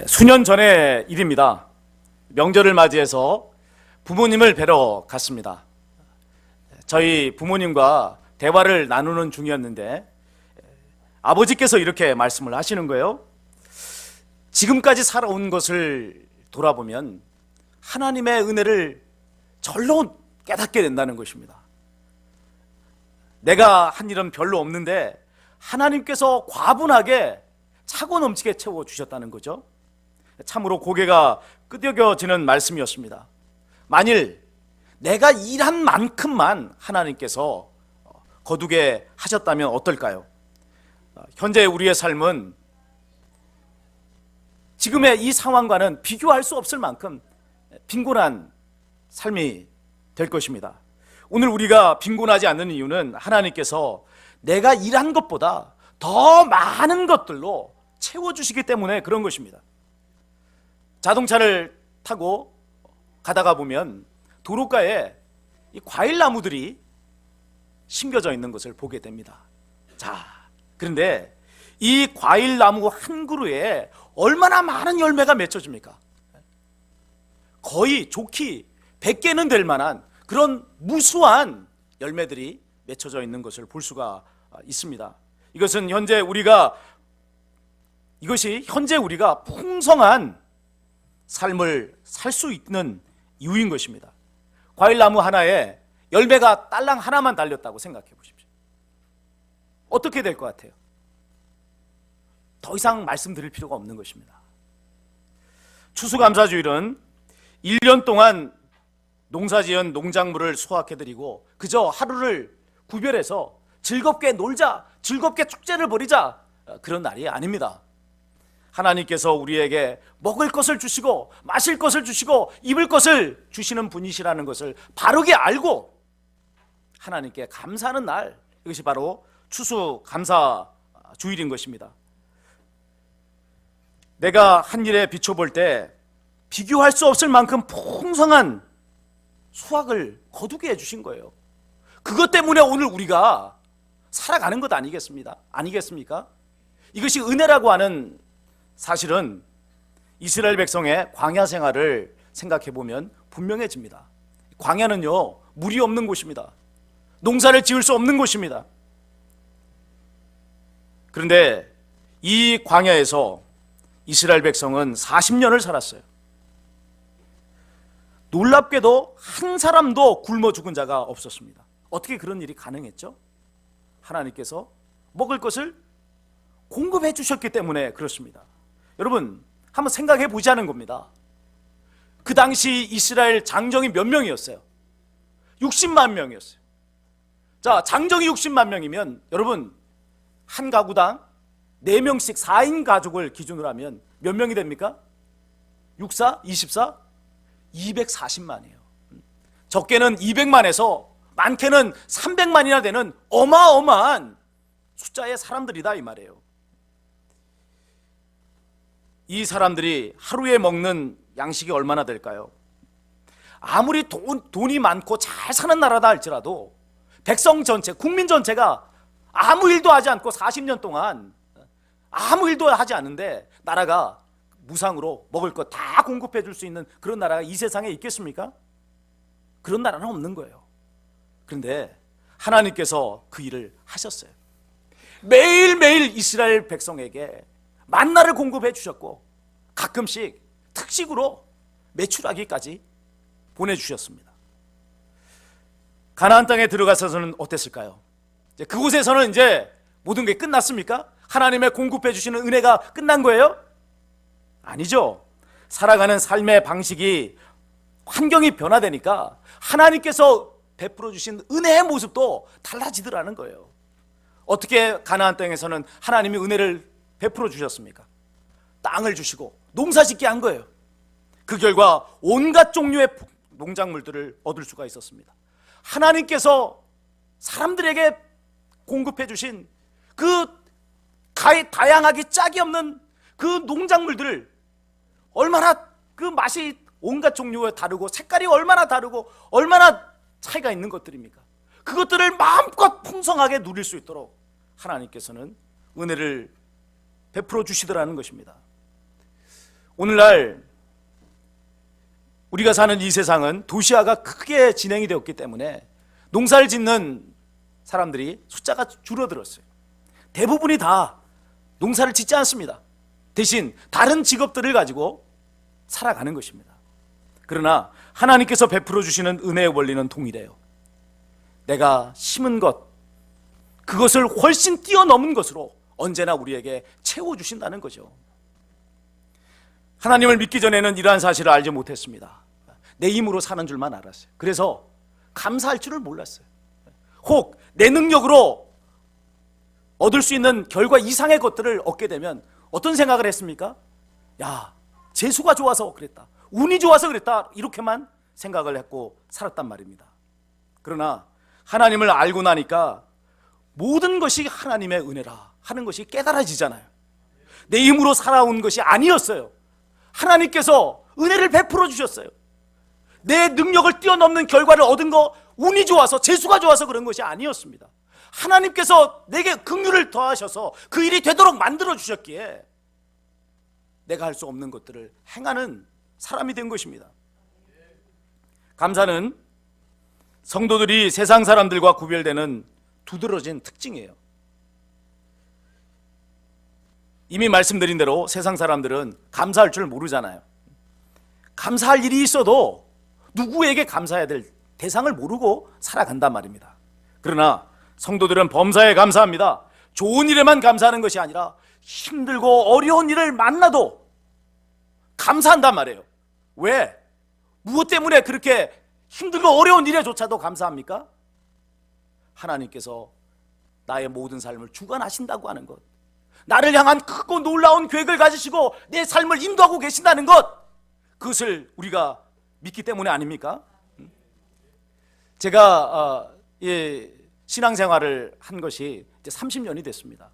수년 전의 일입니다. 명절을 맞이해서 부모님을 뵈러 갔습니다. 저희 부모님과 대화를 나누는 중이었는데 아버지께서 이렇게 말씀을 하시는 거예요. 지금까지 살아온 것을 돌아보면 하나님의 은혜를 절로 깨닫게 된다는 것입니다. 내가 한 일은 별로 없는데 하나님께서 과분하게 차고 넘치게 채워주셨다는 거죠. 참으로 고개가 끄덕여지는 말씀이었습니다. 만일 내가 일한 만큼만 하나님께서 거두게 하셨다면 어떨까요? 현재 우리의 삶은 지금의 이 상황과는 비교할 수 없을 만큼 빈곤한 삶이 될 것입니다. 오늘 우리가 빈곤하지 않는 이유는 하나님께서 내가 일한 것보다 더 많은 것들로 채워주시기 때문에 그런 것입니다. 자동차를 타고 가다가 보면 도로가에 이 과일 나무들이 심겨져 있는 것을 보게 됩니다. 자, 그런데 이 과일 나무 한 그루에 얼마나 많은 열매가 맺혀집니까? 거의 좋기 100개는 될 만한 그런 무수한 열매들이 맺혀져 있는 것을 볼 수가 있습니다. 이것이 현재 우리가 풍성한 삶을 살 수 있는 이유인 것입니다. 과일나무 하나에 열매가 딸랑 하나만 달렸다고 생각해 보십시오. 어떻게 될 것 같아요? 더 이상 말씀드릴 필요가 없는 것입니다. 추수감사주일은 1년 동안 농사지은 농작물을 수확해드리고 그저 하루를 구별해서 즐겁게 놀자, 즐겁게 축제를 벌이자, 그런 날이 아닙니다. 하나님께서 우리에게 먹을 것을 주시고 마실 것을 주시고 입을 것을 주시는 분이시라는 것을 바르게 알고 하나님께 감사하는 날, 이것이 바로 추수감사주일인 것입니다. 내가 한 일에 비춰볼 때 비교할 수 없을 만큼 풍성한 수확을 거두게 해주신 거예요. 그것 때문에 오늘 우리가 살아가는 것 아니겠습니까? 이것이 은혜라고 하는 사실은 이스라엘 백성의 광야 생활을 생각해 보면 분명해집니다. 광야는요, 물이 없는 곳입니다. 농사를 지을 수 없는 곳입니다. 그런데 이 광야에서 이스라엘 백성은 40년을 살았어요. 놀랍게도 한 사람도 굶어 죽은 자가 없었습니다. 어떻게 그런 일이 가능했죠? 하나님께서 먹을 것을 공급해 주셨기 때문에 그렇습니다. 여러분, 한번 생각해 보자는 겁니다. 그 당시 이스라엘 장정이 몇 명이었어요? 60만 명이었어요. 자, 장정이 60만 명이면 여러분, 한 가구당 4명씩 4인 가족을 기준으로 하면 몇 명이 됩니까? 64? 24? 240만이에요. 적게는 200만에서 많게는 300만이나 되는 어마어마한 숫자의 사람들이다, 이 말이에요. 이 사람들이 하루에 먹는 양식이 얼마나 될까요? 아무리 돈이 많고 잘 사는 나라다 할지라도 백성 전체, 국민 전체가 아무 일도 하지 않고 40년 동안 아무 일도 하지 않는데 나라가 무상으로 먹을 것 다 공급해 줄 수 있는 그런 나라가 이 세상에 있겠습니까? 그런 나라는 없는 거예요. 그런데 하나님께서 그 일을 하셨어요. 매일매일 이스라엘 백성에게 만나를 공급해 주셨고 가끔씩 특식으로 메추라기까지 보내주셨습니다. 가나안 땅에 들어가서는 어땠을까요? 그곳에서는 이제 모든 게 끝났습니까? 하나님의 공급해 주시는 은혜가 끝난 거예요? 아니죠. 살아가는 삶의 방식이, 환경이 변화되니까 하나님께서 베풀어 주신 은혜의 모습도 달라지더라는 거예요. 어떻게 가나안 땅에서는 하나님이 은혜를 베풀어 주셨습니까? 땅을 주시고 농사 짓게 한 거예요. 그 결과 온갖 종류의 농작물들을 얻을 수가 있었습니다. 하나님께서 사람들에게 공급해 주신 그 다양하기 짝이 없는 그 농작물들을 얼마나 그 맛이 온갖 종류가 다르고 색깔이 얼마나 다르고 얼마나 차이가 있는 것들입니까? 그것들을 마음껏 풍성하게 누릴 수 있도록 하나님께서는 은혜를 베풀어 주시더라는 것입니다. 오늘날 우리가 사는 이 세상은 도시화가 크게 진행이 되었기 때문에 농사를 짓는 사람들이 숫자가 줄어들었어요. 대부분이 다 농사를 짓지 않습니다. 대신 다른 직업들을 가지고 살아가는 것입니다. 그러나 하나님께서 베풀어 주시는 은혜의 원리는 동일해요. 내가 심은 것, 그것을 훨씬 뛰어넘은 것으로 언제나 우리에게 채워주신다는 거죠. 하나님을 믿기 전에는 이러한 사실을 알지 못했습니다. 내 힘으로 사는 줄만 알았어요. 그래서 감사할 줄을 몰랐어요. 혹 내 능력으로 얻을 수 있는 결과 이상의 것들을 얻게 되면 어떤 생각을 했습니까? 야, 재수가 좋아서 그랬다, 운이 좋아서 그랬다, 이렇게만 생각을 했고 살았단 말입니다. 그러나 하나님을 알고 나니까 모든 것이 하나님의 은혜라 하는 것이 깨달아지잖아요. 내 힘으로 살아온 것이 아니었어요. 하나님께서 은혜를 베풀어 주셨어요. 내 능력을 뛰어넘는 결과를 얻은 거, 운이 좋아서 재수가 좋아서 그런 것이 아니었습니다. 하나님께서 내게 긍휼을 더하셔서 그 일이 되도록 만들어 주셨기에 내가 할 수 없는 것들을 행하는 사람이 된 것입니다. 감사는 성도들이 세상 사람들과 구별되는 두드러진 특징이에요. 이미 말씀드린 대로 세상 사람들은 감사할 줄 모르잖아요. 감사할 일이 있어도 누구에게 감사해야 될 대상을 모르고 살아간단 말입니다. 그러나 성도들은 범사에 감사합니다. 좋은 일에만 감사하는 것이 아니라 힘들고 어려운 일을 만나도 감사한단 말이에요. 왜? 무엇 때문에 그렇게 힘들고 어려운 일에조차도 감사합니까? 하나님께서 나의 모든 삶을 주관하신다고 하는 것, 나를 향한 크고 놀라운 계획을 가지시고 내 삶을 인도하고 계신다는 것, 그것을 우리가 믿기 때문에 아닙니까? 제가 신앙생활을 한 것이 이제 30년이 됐습니다.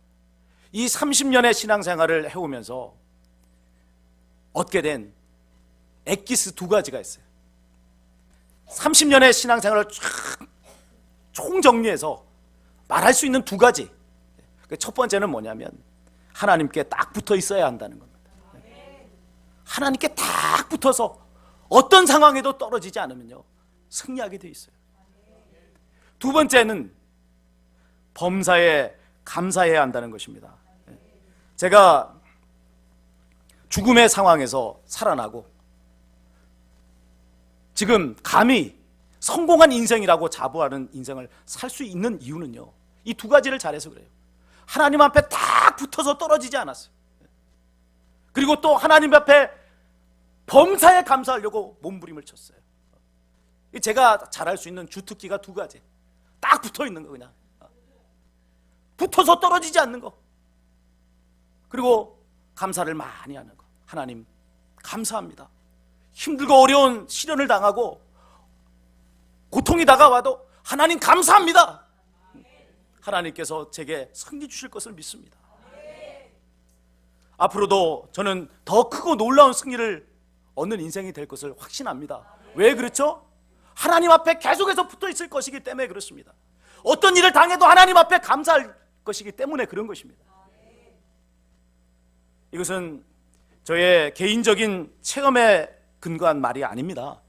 이 30년의 신앙생활을 해오면서 얻게 된 엑기스 두 가지가 있어요. 30년의 신앙생활을 쫙 총정리해서 말할 수 있는 두 가지. 첫 번째는 뭐냐면 하나님께 딱 붙어 있어야 한다는 겁니다. 하나님께 딱 붙어서 어떤 상황에도 떨어지지 않으면요, 승리하게 돼 있어요. 두 번째는 범사에 감사해야 한다는 것입니다. 제가 죽음의 상황에서 살아나고 지금 감히 성공한 인생이라고 자부하는 인생을 살 수 있는 이유는요, 이 두 가지를 잘해서 그래요. 하나님 앞에 딱 붙어서 떨어지지 않았어요. 그리고 또 하나님 앞에 범사에 감사하려고 몸부림을 쳤어요. 제가 잘할 수 있는 주특기가 두 가지. 딱 붙어 있는 거, 그냥 붙어서 떨어지지 않는 거, 그리고 감사를 많이 하는 거. 하나님 감사합니다. 힘들고 어려운 시련을 당하고 고통이 다가와도 하나님 감사합니다. 하나님께서 제게 승리 주실 것을 믿습니다. 앞으로도 저는 더 크고 놀라운 승리를 얻는 인생이 될 것을 확신합니다. 왜 그렇죠? 하나님 앞에 계속해서 붙어 있을 것이기 때문에 그렇습니다. 어떤 일을 당해도 하나님 앞에 감사할 것이기 때문에 그런 것입니다. 이것은 저의 개인적인 체험에 근거한 말이 아닙니다.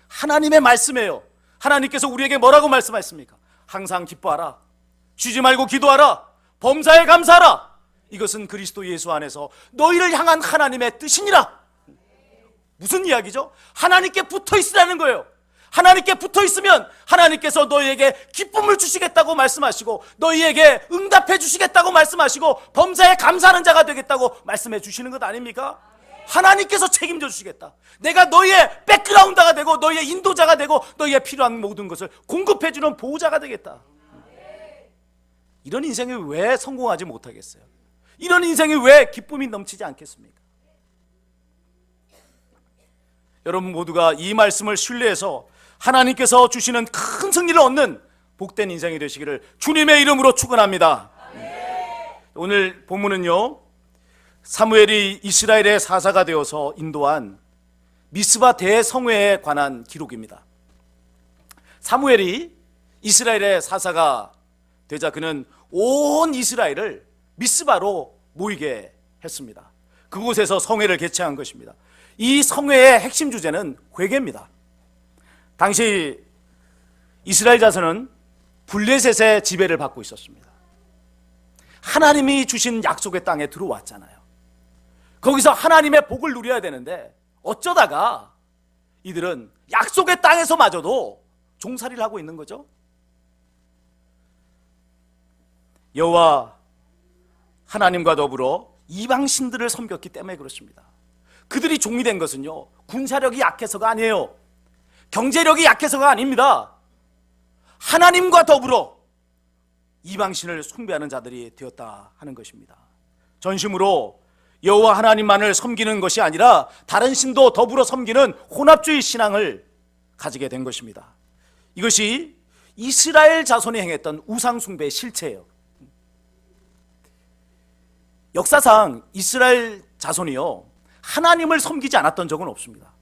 하나님의 말씀이에요. 하나님께서 우리에게 뭐라고 말씀하셨습니까? 항상 기뻐하라, 쉬지 말고 기도하라, 범사에 감사하라. 이것은 그리스도 예수 안에서 너희를 향한 하나님의 뜻이니라. 무슨 이야기죠? 하나님께 붙어 있으라는 거예요. 하나님께 붙어 있으면 하나님께서 너희에게 기쁨을 주시겠다고 말씀하시고 너희에게 응답해 주시겠다고 말씀하시고 범사에 감사하는 자가 되겠다고 말씀해 주시는 것 아닙니까? 하나님께서 책임져 주시겠다. 내가 너희의 백그라운드가 되고 너희의 인도자가 되고 너희의 필요한 모든 것을 공급해 주는 보호자가 되겠다. 이런 인생이 왜 성공하지 못하겠어요? 이런 인생이 왜 기쁨이 넘치지 않겠습니까? 여러분 모두가 이 말씀을 신뢰해서 하나님께서 주시는 큰 승리를 얻는 복된 인생이 되시기를 주님의 이름으로 축원합니다. 오늘 본문은요, 사무엘이 이스라엘의 사사가 되어서 인도한 미스바 대성회에 관한 기록입니다. 사무엘이 이스라엘의 사사가 되자 그는 온 이스라엘을 미스바로 모이게 했습니다. 그곳에서 성회를 개최한 것입니다. 이 성회의 핵심 주제는 회개입니다. 당시 이스라엘 자손은 블레셋의 지배를 받고 있었습니다. 하나님이 주신 약속의 땅에 들어왔잖아요. 거기서 하나님의 복을 누려야 되는데 어쩌다가 이들은 약속의 땅에서마저도 종살이를 하고 있는 거죠. 여호와 하나님과 더불어 이방 신들을 섬겼기 때문에 그렇습니다. 그들이 종이 된 것은요, 군사력이 약해서가 아니에요. 경제력이 약해서가 아닙니다. 하나님과 더불어 이방신을 숭배하는 자들이 되었다 하는 것입니다. 전심으로 여호와 하나님만을 섬기는 것이 아니라 다른 신도 더불어 섬기는 혼합주의 신앙을 가지게 된 것입니다. 이것이 이스라엘 자손이 행했던 우상 숭배의 실체예요. 역사상 이스라엘 자손이요, 하나님을 섬기지 않았던 적은 없습니다.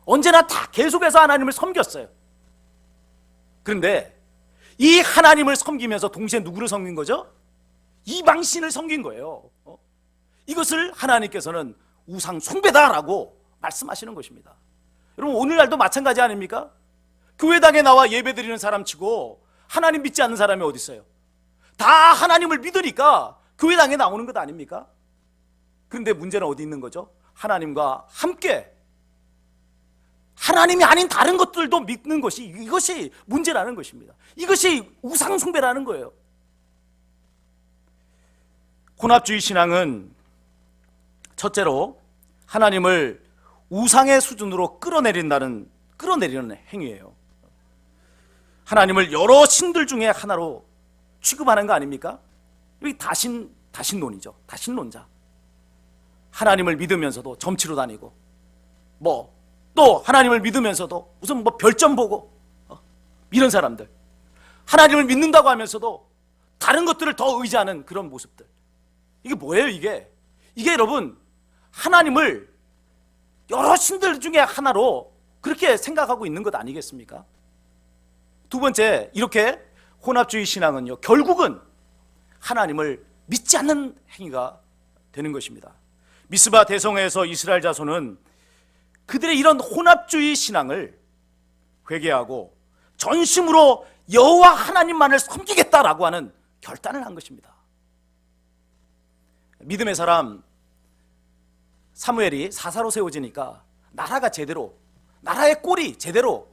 언제나 다 계속해서 하나님을 섬겼어요. 그런데 이 하나님을 섬기면서 동시에 누구를 섬긴 거죠? 이방신을 섬긴 거예요. 이것을 하나님께서는 우상 숭배다라고 말씀하시는 것입니다. 여러분, 오늘날도 마찬가지 아닙니까? 교회당에 나와 예배드리는 사람 치고 하나님 믿지 않는 사람이 어디 있어요? 다 하나님을 믿으니까 교회당에 나오는 것 아닙니까? 그런데 문제는 어디 있는 거죠? 하나님과 함께 하나님이 아닌 다른 것들도 믿는 것이, 이것이 문제라는 것입니다. 이것이 우상 숭배라는 거예요. 혼합주의 신앙은 첫째로 하나님을 우상의 수준으로 끌어내리는 행위예요. 하나님을 여러 신들 중에 하나로 취급하는 거 아닙니까? 이 다신론이죠. 다신론자. 하나님을 믿으면서도 점치러 다니고, 또 하나님을 믿으면서도 무슨 별점 보고, 이런 사람들. 하나님을 믿는다고 하면서도 다른 것들을 더 의지하는 그런 모습들. 이게 뭐예요, 이게? 이게 여러분, 하나님을 여러 신들 중에 하나로 그렇게 생각하고 있는 것 아니겠습니까? 두 번째, 이렇게 혼합주의 신앙은요, 결국은 하나님을 믿지 않는 행위가 되는 것입니다. 미스바 대성회에서 이스라엘 자손은 그들의 이런 혼합주의 신앙을 회개하고 전심으로 여호와 하나님만을 섬기겠다라고 하는 결단을 한 것입니다. 믿음의 사람 사무엘이 사사로 세워지니까 나라의 꼴이 제대로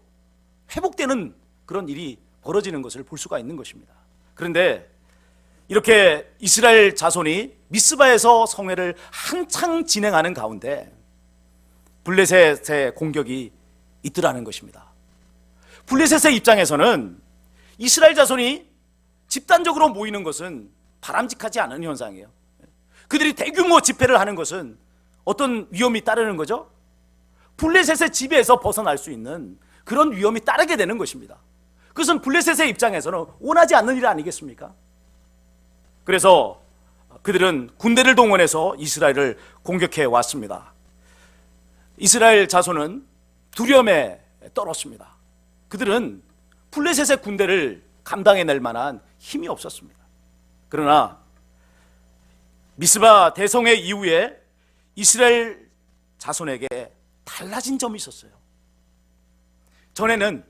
회복되는 그런 일이 벌어지는 것을 볼 수가 있는 것입니다. 그런데 이렇게 이스라엘 자손이 미스바에서 성회를 한창 진행하는 가운데 블레셋의 공격이 있더라는 것입니다. 블레셋의 입장에서는 이스라엘 자손이 집단적으로 모이는 것은 바람직하지 않은 현상이에요. 그들이 대규모 집회를 하는 것은 어떤 위험이 따르는 거죠? 블레셋의 지배에서 벗어날 수 있는 그런 위험이 따르게 되는 것입니다. 그것은 블레셋의 입장에서는 원하지 않는 일 아니겠습니까? 그래서 그들은 군대를 동원해서 이스라엘을 공격해 왔습니다. 이스라엘 자손은 두려움에 떨었습니다. 그들은 블레셋의 군대를 감당해낼 만한 힘이 없었습니다. 그러나 미스바 대성회 이후에 이스라엘 자손에게 달라진 점이 있었어요. 전에는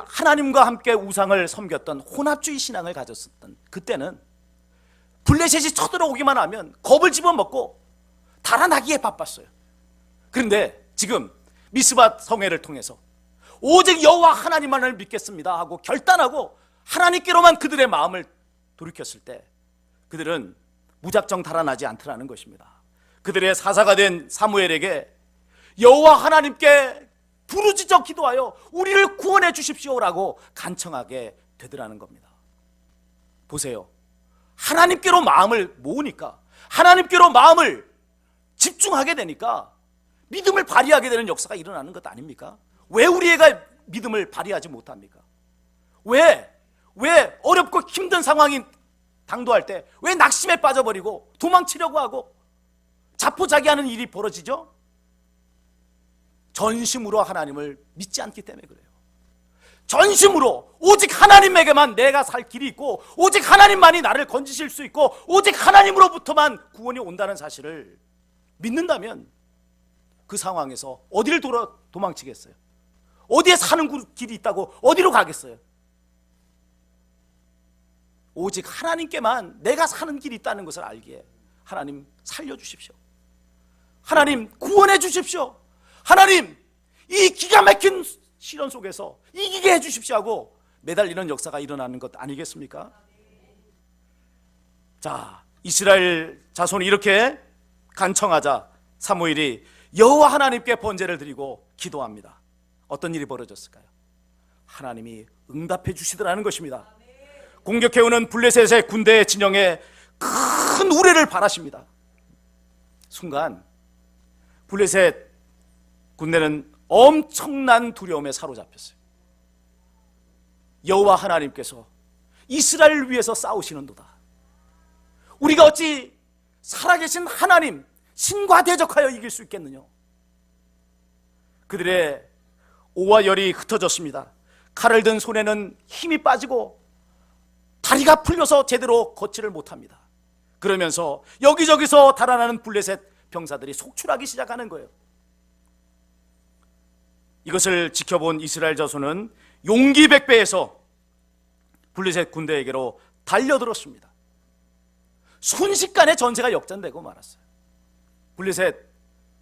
하나님과 함께 우상을 섬겼던 혼합주의 신앙을 가졌었던 그때는 블레셋이 쳐들어오기만 하면 겁을 집어먹고 달아나기에 바빴어요. 그런데 지금 미스바 성회를 통해서 오직 여호와 하나님만을 믿겠습니다 하고 결단하고 하나님께로만 그들의 마음을 돌이켰을 때 그들은 무작정 달아나지 않더라는 것입니다. 그들의 사사가 된 사무엘에게 여호와 하나님께 부르짖어 기도하여 우리를 구원해 주십시오라고 간청하게 되더라는 겁니다. 보세요. 하나님께로 마음을 모으니까, 하나님께로 마음을 집중하게 되니까 믿음을 발휘하게 되는 역사가 일어나는 것 아닙니까? 왜 우리 애가 믿음을 발휘하지 못합니까? 왜 어렵고 힘든 상황이 당도할 때 왜 낙심에 빠져버리고 도망치려고 하고 자포자기하는 일이 벌어지죠? 전심으로 하나님을 믿지 않기 때문에 그래요. 전심으로 오직 하나님에게만 내가 살 길이 있고 오직 하나님만이 나를 건지실 수 있고 오직 하나님으로부터만 구원이 온다는 사실을 믿는다면 그 상황에서 어디를 도망치겠어요? 어디에 사는 길이 있다고 어디로 가겠어요? 오직 하나님께만 내가 사는 길이 있다는 것을 알기에 하나님 살려주십시오. 하나님 구원해 주십시오. 하나님 이 기가 막힌 시련 속에서 이기게 해주십시오 하고 매달리는 역사가 일어나는 것 아니겠습니까? 자, 이스라엘 자손이 이렇게 간청하자 사무엘이 여호와 하나님께 번제를 드리고 기도합니다. 어떤 일이 벌어졌을까요? 하나님이 응답해 주시더라는 것입니다. 공격해오는 블레셋의 군대의 진영에 큰 우레를 발하십니다. 순간 블레셋 군대는 엄청난 두려움에 사로잡혔어요. 여호와 하나님께서 이스라엘을 위해서 싸우시는도다. 우리가 어찌 살아계신 하나님 신과 대적하여 이길 수 있겠느냐. 그들의 오와 열이 흩어졌습니다. 칼을 든 손에는 힘이 빠지고 다리가 풀려서 제대로 걷지를 못합니다. 그러면서 여기저기서 달아나는 블레셋 병사들이 속출하기 시작하는 거예요. 이것을 지켜본 이스라엘 자손은 용기 백배해서 블레셋 군대에게로 달려들었습니다. 순식간에 전세가 역전되고 말았어요. 블레셋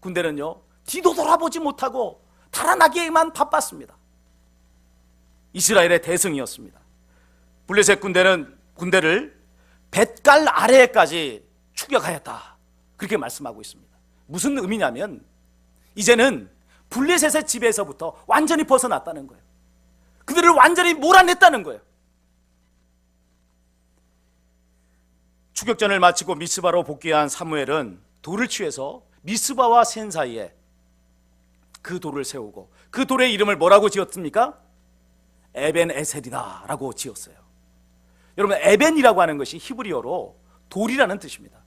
군대는요 뒤도 돌아보지 못하고 달아나기에만 바빴습니다. 이스라엘의 대승이었습니다. 블레셋 군대를 뱃갈 아래에까지 추격하였다, 그렇게 말씀하고 있습니다. 무슨 의미냐면 이제는 블레셋의 지배에서부터 완전히 벗어났다는 거예요. 그들을 완전히 몰아냈다는 거예요. 추격전을 마치고 미스바로 복귀한 사무엘은 돌을 취해서 미스바와 센 사이에 그 돌을 세우고 그 돌의 이름을 뭐라고 지었습니까? 에벤에셀이다 라고 지었어요. 여러분, 에벤이라고 하는 것이 히브리어로 돌이라는 뜻입니다.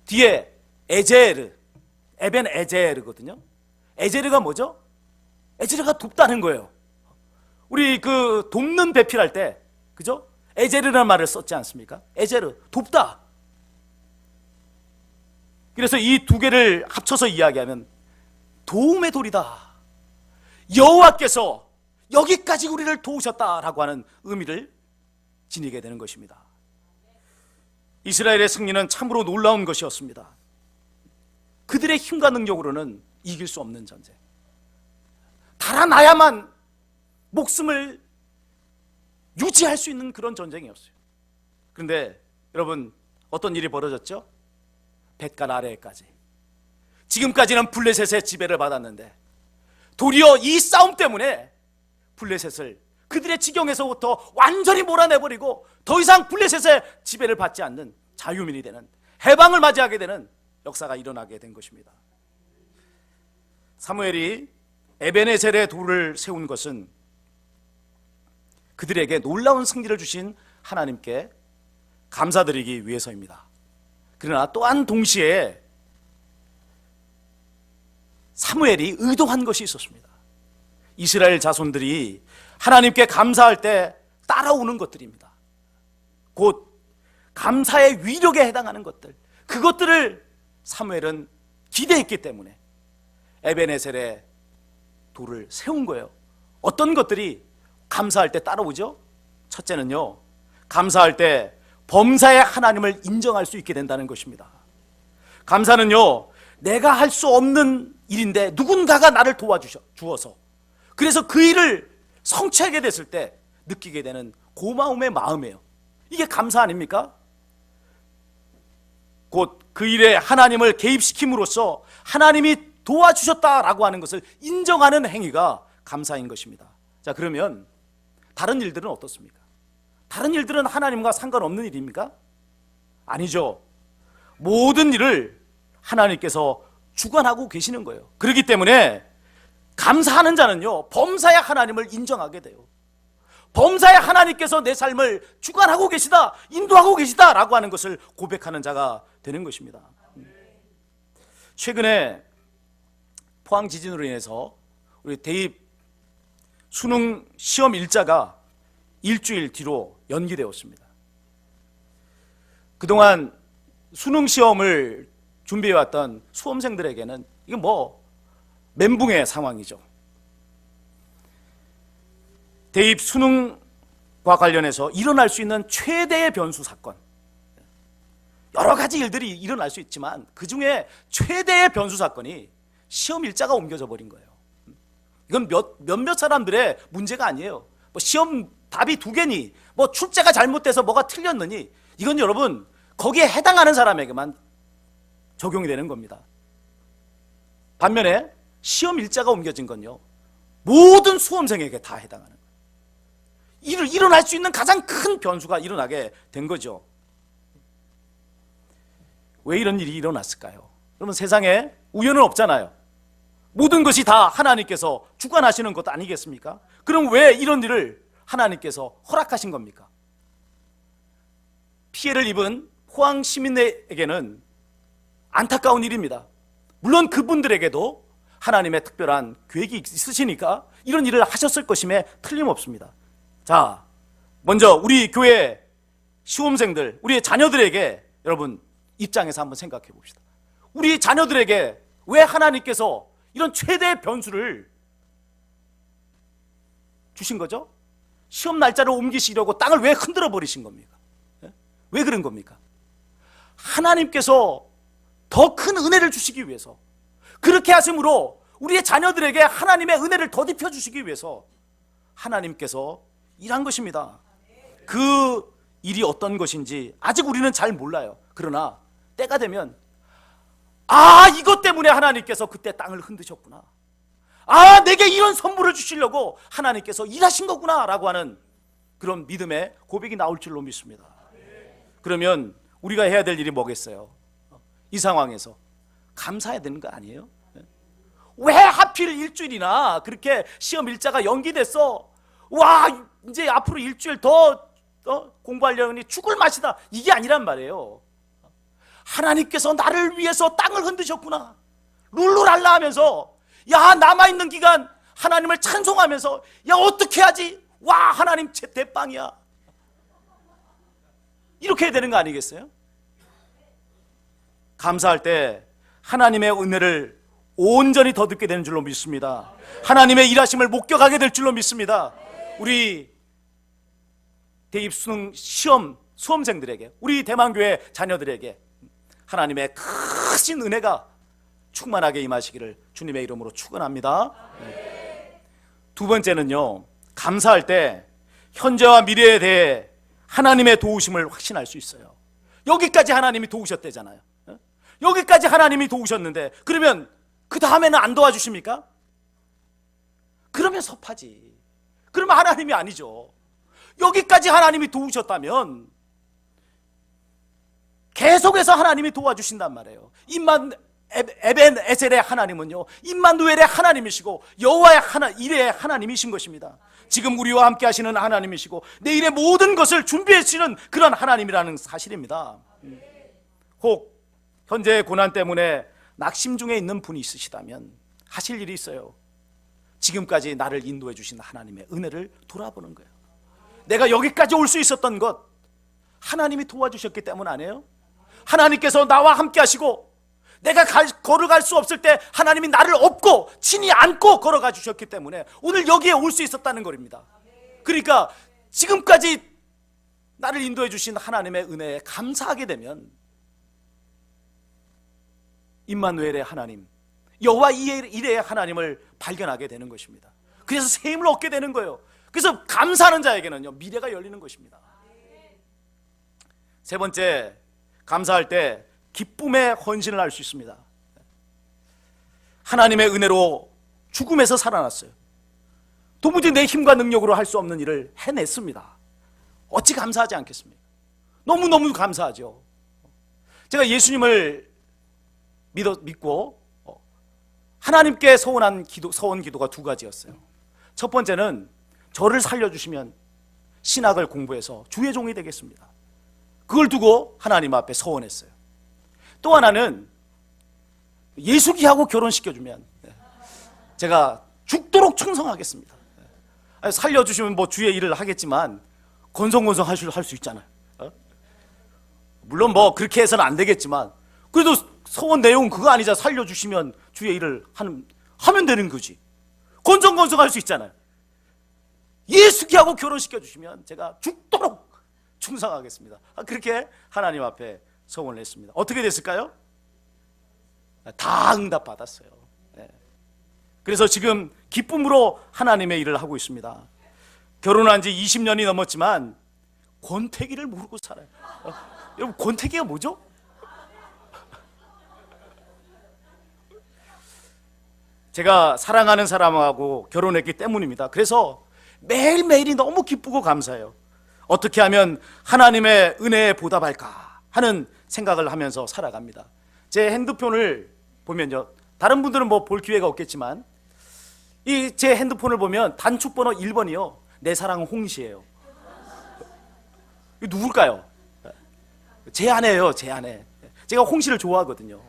뒤에 에제르, 에벤에제르거든요. 에제르가 뭐죠? 에제르가 돕다는 거예요. 우리 그 돕는 배필할 때, 그죠? 에제르라는 말을 썼지 않습니까? 에제르, 돕다. 그래서 이 두 개를 합쳐서 이야기하면 도움의 돌이다. 여호와께서 여기까지 우리를 도우셨다라고 하는 의미를 지니게 되는 것입니다. 이스라엘의 승리는 참으로 놀라운 것이었습니다. 그들의 힘과 능력으로는 이길 수 없는 전쟁, 달아나야만 목숨을 유지할 수 있는 그런 전쟁이었어요. 그런데 여러분, 어떤 일이 벌어졌죠? 뱃갈 아래에까지. 지금까지는 블레셋의 지배를 받았는데 도리어 이 싸움 때문에 블레셋을 그들의 지경에서부터 완전히 몰아내버리고 더 이상 블레셋의 지배를 받지 않는 자유민이 되는, 해방을 맞이하게 되는 역사가 일어나게 된 것입니다. 사무엘이 에벤에셀의 돌을 세운 것은 그들에게 놀라운 승리를 주신 하나님께 감사드리기 위해서입니다. 그러나 또한 동시에 사무엘이 의도한 것이 있었습니다. 이스라엘 자손들이 하나님께 감사할 때 따라오는 것들입니다. 곧 감사의 위력에 해당하는 것들, 그것들을 사무엘은 기대했기 때문에 에벤에셀의 돌을 세운 거예요. 어떤 것들이 감사할 때 따라오죠? 첫째는요, 감사할 때 범사의 하나님을 인정할 수 있게 된다는 것입니다. 감사는요, 내가 할 수 없는 일인데 누군가가 나를 도와주어서 그래서 그 일을 성취하게 됐을 때 느끼게 되는 고마움의 마음이에요. 이게 감사 아닙니까? 곧 그 일에 하나님을 개입시킴으로써 하나님이 도와주셨다라고 하는 것을 인정하는 행위가 감사인 것입니다. 자, 그러면 다른 일들은 어떻습니까? 다른 일들은 하나님과 상관없는 일입니까? 아니죠. 모든 일을 하나님께서 주관하고 계시는 거예요. 그렇기 때문에 감사하는 자는요, 범사의 하나님을 인정하게 돼요. 범사의 하나님께서 내 삶을 주관하고 계시다, 인도하고 계시다라고 하는 것을 고백하는 자가 되는 것입니다. 최근에 포항 지진으로 인해서 우리 대입 수능 시험 일자가 일주일 뒤로 연기되었습니다. 그동안 수능 시험을 준비해왔던 수험생들에게는 이게 뭐 멘붕의 상황이죠. 대입 수능과 관련해서 일어날 수 있는 최대의 변수 사건, 여러 가지 일들이 일어날 수 있지만 그 중에 최대의 변수 사건이 시험 일자가 옮겨져 버린 거예요. 이건 몇몇 사람들의 문제가 아니에요. 뭐 시험 답이 2개니 뭐 출제가 잘못돼서 뭐가 틀렸느니, 이건 여러분 거기에 해당하는 사람에게만 적용이 되는 겁니다. 반면에 시험 일자가 옮겨진 건요, 모든 수험생에게 다 해당하는 거예요. 일어날 수 있는 가장 큰 변수가 일어나게 된 거죠. 왜 이런 일이 일어났을까요? 여러분, 세상에 우연은 없잖아요. 모든 것이 다 하나님께서 주관하시는 것 아니겠습니까? 그럼 왜 이런 일을 하나님께서 허락하신 겁니까? 피해를 입은 포항 시민에게는 안타까운 일입니다. 물론 그분들에게도 하나님의 특별한 계획이 있으시니까 이런 일을 하셨을 것임에 틀림없습니다. 자, 먼저 우리 교회 시험생들, 우리의 자녀들에게 여러분 입장에서 한번 생각해 봅시다. 우리 자녀들에게 왜 하나님께서 이런 최대의 변수를 주신 거죠? 시험 날짜를 옮기시려고 땅을 왜 흔들어 버리신 겁니까? 왜 그런 겁니까? 하나님께서 더 큰 은혜를 주시기 위해서, 그렇게 하심으로 우리의 자녀들에게 하나님의 은혜를 덧입혀 주시기 위해서 하나님께서 일한 것입니다. 그 일이 어떤 것인지 아직 우리는 잘 몰라요. 그러나 때가 되면 이것 때문에 하나님께서 그때 땅을 흔드셨구나, 내게 이런 선물을 주시려고 하나님께서 일하신 거구나 라고 하는 그런 믿음의 고백이 나올 줄로 믿습니다. 그러면 우리가 해야 될 일이 뭐겠어요? 이 상황에서 감사해야 되는 거 아니에요? 왜 하필 일주일이나 그렇게 시험 일자가 연기됐어? 이제 앞으로 일주일 더 공부하려니 죽을 맛이다, 이게 아니란 말이에요. 하나님께서 나를 위해서 땅을 흔드셨구나, 룰루랄라 하면서, 남아있는 기간 하나님을 찬송하면서, 어떻게 하지? 하나님 제 대빵이야, 이렇게 해야 되는 거 아니겠어요? 감사할 때 하나님의 은혜를 온전히 덧입게 되는 줄로 믿습니다. 하나님의 일하심을 목격하게 될 줄로 믿습니다. 우리 대입 수능 시험 수험생들에게, 우리 대만교회 자녀들에게 하나님의 크신 은혜가 충만하게 임하시기를 주님의 이름으로 축원합니다. 두 번째는요, 감사할 때 현재와 미래에 대해 하나님의 도우심을 확신할 수 있어요. 여기까지 하나님이 도우셨대잖아요. 여기까지 하나님이 도우셨는데 그러면 그 다음에는 안 도와주십니까? 그러면 섭하지. 그러면 하나님이 아니죠. 여기까지 하나님이 도우셨다면 계속해서 하나님이 도와주신단 말이에요. 에벤에셀의 하나님은요, 임마누엘의 하나님이시고 여호와의 이레의 하나님이신 것입니다. 지금 우리와 함께 하시는 하나님이시고 내일의 모든 것을 준비해 주시는 그런 하나님이라는 사실입니다. 혹 현재의 고난 때문에 낙심 중에 있는 분이 있으시다면 하실 일이 있어요. 지금까지 나를 인도해 주신 하나님의 은혜를 돌아보는 거예요. 내가 여기까지 올 수 있었던 것 하나님이 도와주셨기 때문 아니에요? 하나님께서 나와 함께 하시고 내가 걸어갈 수 없을 때 하나님이 나를 업고 친히 안고 걸어가 주셨기 때문에 오늘 여기에 올 수 있었다는 겁니다. 그러니까 지금까지 나를 인도해 주신 하나님의 은혜에 감사하게 되면 임마누엘의 하나님, 여호와 이레의 하나님을 발견하게 되는 것입니다. 그래서 새 힘을 얻게 되는 거예요. 그래서 감사하는 자에게는요, 미래가 열리는 것입니다. 세 번째, 감사할 때 기쁨의 헌신을 할 수 있습니다. 하나님의 은혜로 죽음에서 살아났어요. 도무지 내 힘과 능력으로 할 수 없는 일을 해냈습니다. 어찌 감사하지 않겠습니까? 너무너무 감사하죠. 제가 예수님을 믿고 하나님께 서원 기도가 2가지였어요. 첫 번째는 저를 살려주시면 신학을 공부해서 주의 종이 되겠습니다. 그걸 두고 하나님 앞에 서원했어요. 또 하나는 예수기하고 결혼시켜주면 제가 죽도록 충성하겠습니다. 아니, 살려주시면 뭐 주의 일을 하겠지만 건성건성 할 수 있잖아요. 물론 뭐 그렇게 해서는 안 되겠지만 그래도 서원 내용은 그거 아니자. 살려주시면 주의 일을 하면 되는 거지. 건성건성 할 수 있잖아요. 예수기하고 결혼시켜 주시면 제가 죽도록 충성하겠습니다. 그렇게 하나님 앞에 서원을 했습니다. 어떻게 됐을까요? 다 응답 받았어요. 그래서 지금 기쁨으로 하나님의 일을 하고 있습니다. 결혼한 지 20년이 넘었지만 권태기를 모르고 살아요. 여러분, 권태기가 뭐죠? 제가 사랑하는 사람하고 결혼했기 때문입니다. 그래서 매일매일이 너무 기쁘고 감사해요. 어떻게 하면 하나님의 은혜에 보답할까 하는 생각을 하면서 살아갑니다. 제 핸드폰을 보면요, 다른 분들은 뭐 볼 기회가 없겠지만 이 제 핸드폰을 보면 단축번호 1번이요 내 사랑 홍시예요. 이거 누굴까요? 제 아내예요. 제 아내. 제가 홍시를 좋아하거든요.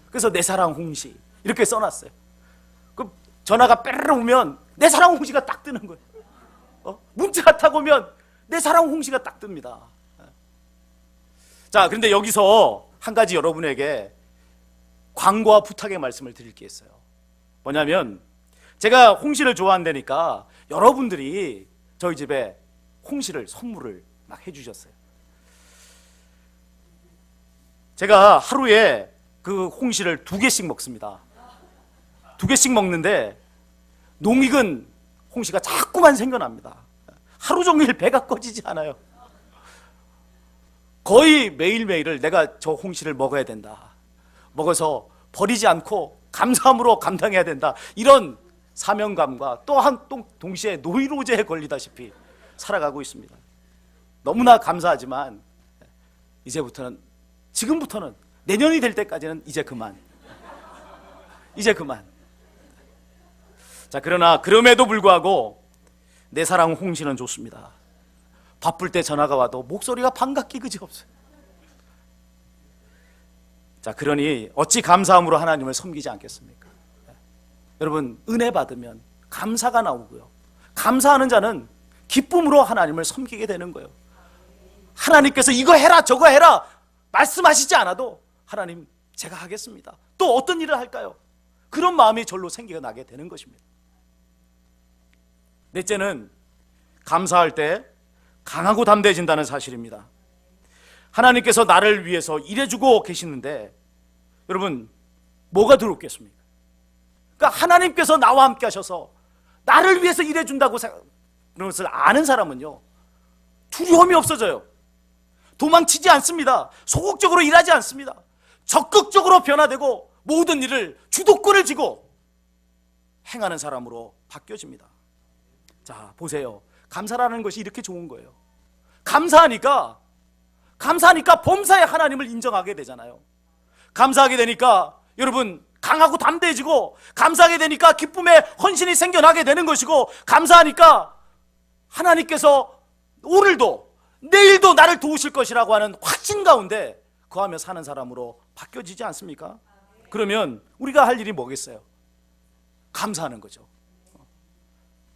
그래서 내 사랑 홍시 이렇게 써놨어요. 그 전화가 빼르르 오면 내 사랑 홍시가 딱 뜨는 거예요. 문자가 딱 오면 내 사랑 홍시가 딱 뜹니다. 자, 그런데 여기서 한 가지 여러분에게 광고와 부탁의 말씀을 드릴 게 있어요. 뭐냐면 제가 홍시를 좋아한다니까 여러분들이 저희 집에 홍시를 선물을 막 해주셨어요. 제가 하루에 그 홍시를 2개씩 먹습니다. 2개씩 먹는데 농익은 홍시가 자꾸만 생겨납니다. 하루 종일 배가 꺼지지 않아요. 거의 매일매일을 내가 저 홍시를 먹어야 된다. 먹어서 버리지 않고 감사함으로 감당해야 된다. 이런 사명감과 또 동시에 노이로제에 걸리다시피 살아가고 있습니다. 너무나 감사하지만 지금부터는 내년이 될 때까지는 이제 그만. 자, 그러나 그럼에도 불구하고 내 사랑 홍시는 좋습니다. 바쁠 때 전화가 와도 목소리가 반갑기 그지없어요. 자, 그러니 어찌 감사함으로 하나님을 섬기지 않겠습니까? 여러분, 은혜 받으면 감사가 나오고요, 감사하는 자는 기쁨으로 하나님을 섬기게 되는 거예요. 하나님께서 이거 해라 저거 해라 말씀하시지 않아도 하나님 제가 하겠습니다. 또 어떤 일을 할까요? 그런 마음이 절로 생겨나게 되는 것입니다. 넷째는 감사할 때 강하고 담대해진다는 사실입니다. 하나님께서 나를 위해서 일해주고 계시는데 여러분, 뭐가 두렵겠습니까? 그러니까 하나님께서 나와 함께 하셔서 나를 위해서 일해준다고 그런 것을 아는 사람은요, 두려움이 없어져요. 도망치지 않습니다. 소극적으로 일하지 않습니다. 적극적으로 변화되고 모든 일을 주도권을 쥐고 행하는 사람으로 바뀌어집니다. 자, 보세요. 감사라는 것이 이렇게 좋은 거예요. 감사하니까 범사에 하나님을 인정하게 되잖아요. 감사하게 되니까 여러분 강하고 담대해지고, 감사하게 되니까 기쁨의 헌신이 생겨나게 되는 것이고, 감사하니까 하나님께서 오늘도 내일도 나를 도우실 것이라고 하는 확신 가운데 거하며 사는 사람으로 바뀌어지지 않습니까? 그러면 우리가 할 일이 뭐겠어요? 감사하는 거죠.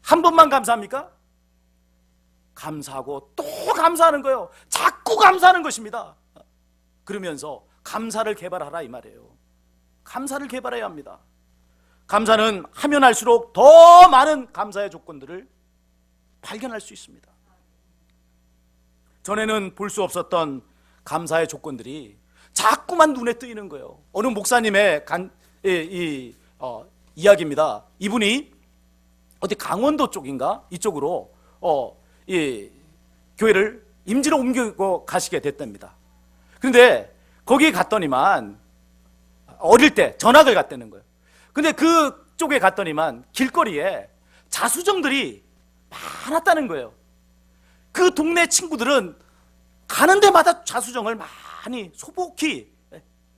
한 번만 감사합니까? 감사하고 또 감사하는 거예요. 자꾸 감사하는 것입니다. 그러면서 감사를 개발하라 이 말이에요. 감사를 개발해야 합니다. 감사는 하면 할수록 더 많은 감사의 조건들을 발견할 수 있습니다. 전에는 볼 수 없었던 감사의 조건들이 자꾸만 눈에 뜨이는 거예요. 어느 목사님의 이야기입니다. 이분이 어디 강원도 쪽인가 이쪽으로 이 교회를 임지로 옮기고 가시게 됐답니다. 그런데 거기에 갔더니만 어릴 때 전학을 갔다는 거예요. 근데 그쪽에 갔더니만 길거리에 자수정들이 많았다는 거예요. 그 동네 친구들은 가는 데마다 자수정을 많이 소복히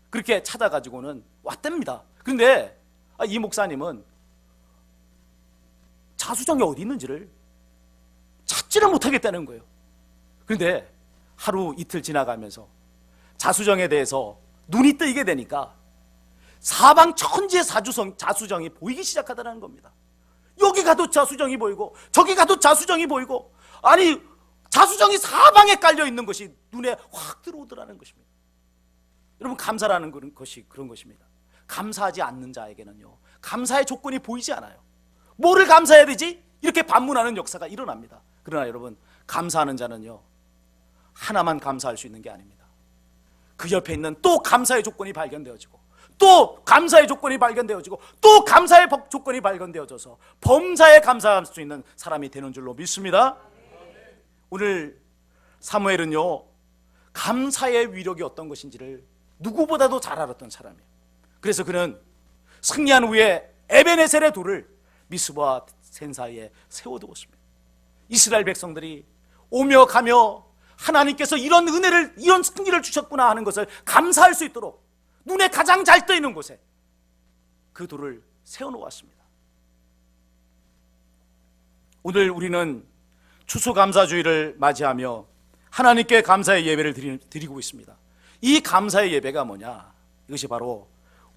그렇게 찾아가지고는 왔답니다. 그런데 이 목사님은 자수정이 어디 있는지를 찾지를 못하겠다는 거예요. 그런데 하루 이틀 지나가면서 자수정에 대해서 눈이 뜨이게 되니까 사방 천지의 자수정이 보이기 시작하다는 겁니다. 여기 가도 자수정이 보이고 저기 가도 자수정이 보이고, 아니 자수정이 사방에 깔려 있는 것이 눈에 확 들어오더라는 것입니다. 여러분, 감사라는 것이 그런 것입니다. 감사하지 않는 자에게는요, 감사의 조건이 보이지 않아요. 뭐를 감사해야 되지? 이렇게 반문하는 역사가 일어납니다. 그러나 여러분, 감사하는 자는요, 하나만 감사할 수 있는 게 아닙니다. 그 옆에 있는 또 감사의 조건이 발견되어지고, 또 감사의 조건이 발견되어지고, 또 감사의 조건이 발견되어져서 범사에 감사할 수 있는 사람이 되는 줄로 믿습니다. 오늘 사무엘은요, 감사의 위력이 어떤 것인지를 누구보다도 잘 알았던 사람이에요. 그래서 그는 승리한 후에 에베네셀의 돌을 미스바와 센 사이에 세워두었습니다. 이스라엘 백성들이 오며 가며 하나님께서 이런 은혜를, 이런 승리를 주셨구나 하는 것을 감사할 수 있도록 눈에 가장 잘 떠있는 곳에 그 돌을 세워놓았습니다. 오늘 우리는 추수감사주의를 맞이하며 하나님께 감사의 예배를 드리고 있습니다. 이 감사의 예배가 뭐냐? 이것이 바로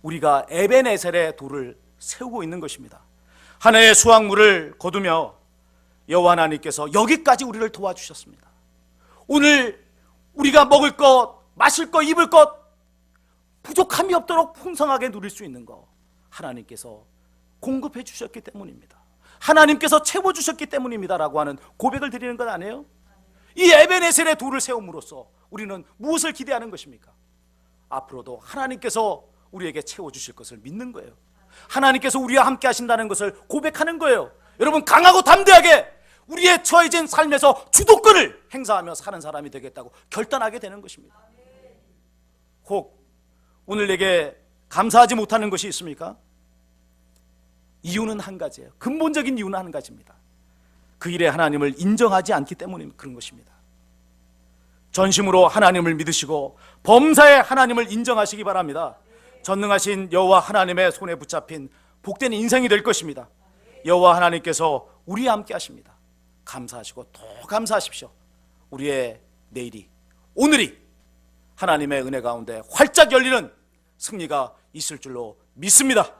우리가 에베네셀의 돌을 세우고 있는 것입니다. 한 해의 수확물을 거두며 여호와 하나님께서 여기까지 우리를 도와주셨습니다. 오늘 우리가 먹을 것, 마실 것, 입을 것 부족함이 없도록 풍성하게 누릴 수 있는 것, 하나님께서 공급해 주셨기 때문입니다. 하나님께서 채워주셨기 때문입니다 라고 하는 고백을 드리는 것 아니에요? 이 에베네셀의 돌을 세움으로써 우리는 무엇을 기대하는 것입니까? 앞으로도 하나님께서 우리에게 채워주실 것을 믿는 거예요. 하나님께서 우리와 함께 하신다는 것을 고백하는 거예요. 여러분, 강하고 담대하게 우리의 처해진 삶에서 주도권을 행사하며 사는 사람이 되겠다고 결단하게 되는 것입니다. 혹 오늘 내게 감사하지 못하는 것이 있습니까? 이유는 한 가지예요. 근본적인 이유는 한 가지입니다. 그 일에 하나님을 인정하지 않기 때문에 그런 것입니다. 전심으로 하나님을 믿으시고 범사에 하나님을 인정하시기 바랍니다. 전능하신 여호와 하나님의 손에 붙잡힌 복된 인생이 될 것입니다. 여호와 하나님께서 우리와 함께 하십니다. 감사하시고 더 감사하십시오. 우리의 내일이, 오늘이 하나님의 은혜 가운데 활짝 열리는 승리가 있을 줄로 믿습니다.